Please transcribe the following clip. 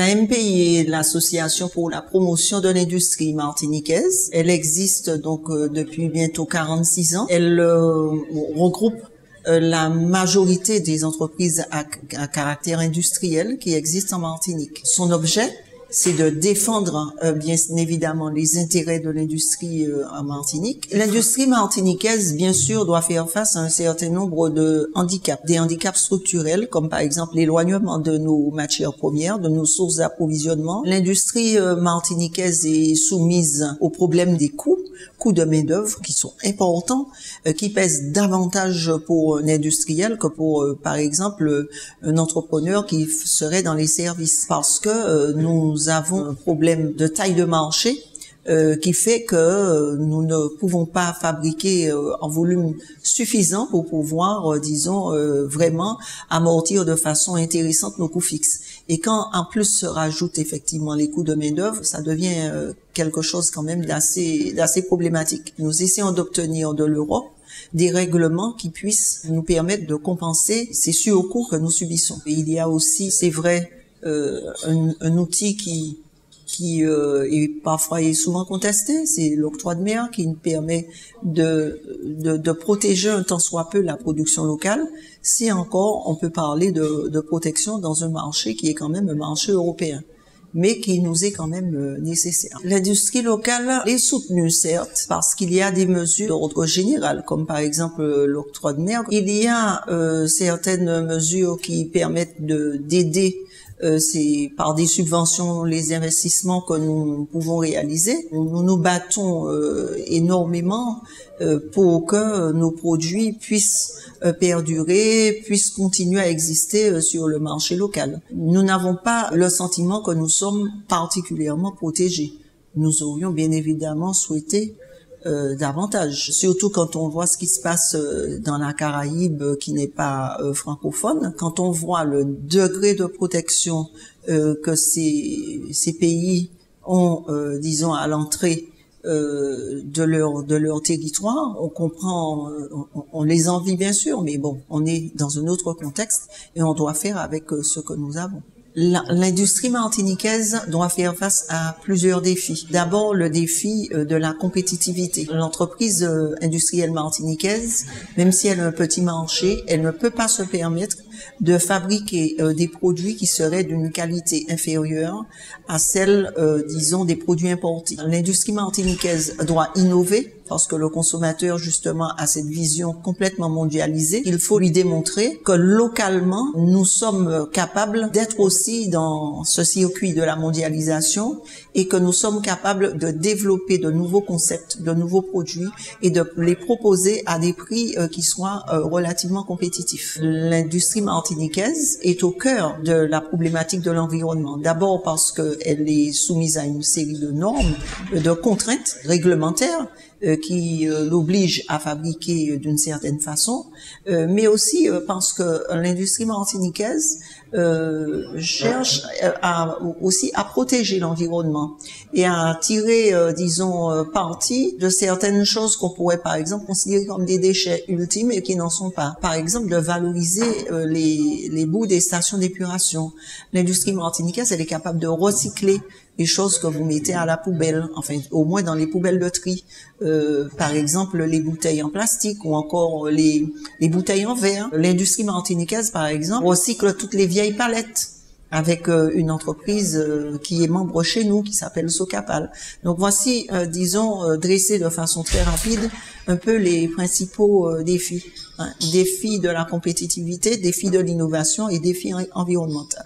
La MPI est l'Association pour la promotion de l'industrie martiniquaise. Elle existe donc depuis bientôt 46 ans. Elle regroupe la majorité des entreprises à caractère industriel qui existent en Martinique. Son objet, c'est de défendre bien évidemment les intérêts de l'industrie en Martinique. L'industrie martiniquaise, bien sûr, doit faire face à un certain nombre de handicaps, des handicaps structurels, comme par exemple l'éloignement de nos matières premières, de nos sources d'approvisionnement. L'industrie martiniquaise est soumise au problème des coûts de main-d'œuvre qui sont importants, qui pèsent davantage pour un industriel que pour, par exemple, un entrepreneur qui serait dans les services, parce que nous avons un problème de taille de marché qui fait que nous ne pouvons pas fabriquer en volume suffisant pour pouvoir, disons, vraiment amortir de façon intéressante nos coûts fixes. Et quand en plus se rajoutent effectivement les coûts de main-d'œuvre, ça devient quelque chose quand même d'assez problématique. Nous essayons d'obtenir de l'Europe des règlements qui puissent nous permettre de compenser ces surcoûts que nous subissons. Et il y a aussi, c'est vrai, un outil qui est parfois et souvent contesté, c'est l'octroi de mer qui nous permet de protéger un tant soit peu la production locale, si encore on peut parler de protection dans un marché qui est quand même un marché européen, mais qui nous est quand même nécessaire. L'industrie locale est soutenue, certes, parce qu'il y a des mesures d'ordre général, comme par exemple l'octroi de mer. Il y a certaines mesures qui permettent d'aider c'est par des subventions les investissements que nous pouvons réaliser. Nous nous battons énormément pour que nos produits puissent perdurer, puissent continuer à exister sur le marché local. Nous n'avons pas le sentiment que nous sommes particulièrement protégés. Nous aurions bien évidemment souhaité davantage, surtout quand on voit ce qui se passe dans la Caraïbe qui n'est pas francophone, quand on voit le degré de protection que ces pays ont, disons, à l'entrée de leur territoire, on comprend, on les envie bien sûr, mais bon, on est dans un autre contexte et on doit faire avec ce que nous avons. L'industrie martiniquaise doit faire face à plusieurs défis. D'abord, le défi de la compétitivité. L'entreprise industrielle martiniquaise, même si elle a un petit marché, elle ne peut pas se permettre de fabriquer des produits qui seraient d'une qualité inférieure à celle, disons, des produits importés. L'industrie martiniquaise doit innover parce que le consommateur, justement, a cette vision complètement mondialisée. Il faut lui démontrer que localement, nous sommes capables d'être aussi dans ce circuit de la mondialisation et que nous sommes capables de développer de nouveaux concepts, de nouveaux produits et de les proposer à des prix qui soient relativement compétitifs. L'industrie martiniquaise est au cœur de la problématique de l'environnement. D'abord parce qu'elle est soumise à une série de normes, de contraintes réglementaires qui l'oblige à fabriquer d'une certaine façon, mais aussi parce que l'industrie martiniquaise cherche aussi à protéger l'environnement et à tirer, disons, parti de certaines choses qu'on pourrait, par exemple, considérer comme des déchets ultimes et qui n'en sont pas. Par exemple, de valoriser les bouts des stations d'épuration. L'industrie martiniquaise, elle est capable de recycler les choses que vous mettez à la poubelle, enfin au moins dans les poubelles de tri, par exemple les bouteilles en plastique ou encore les bouteilles en verre. L'industrie martiniquaise, par exemple, recycle toutes les vieilles palettes avec une entreprise qui est membre chez nous, qui s'appelle Socapal. Donc voici, disons, dressé de façon très rapide un peu les principaux défis. Défis de la compétitivité, défis de l'innovation et défis environnementaux.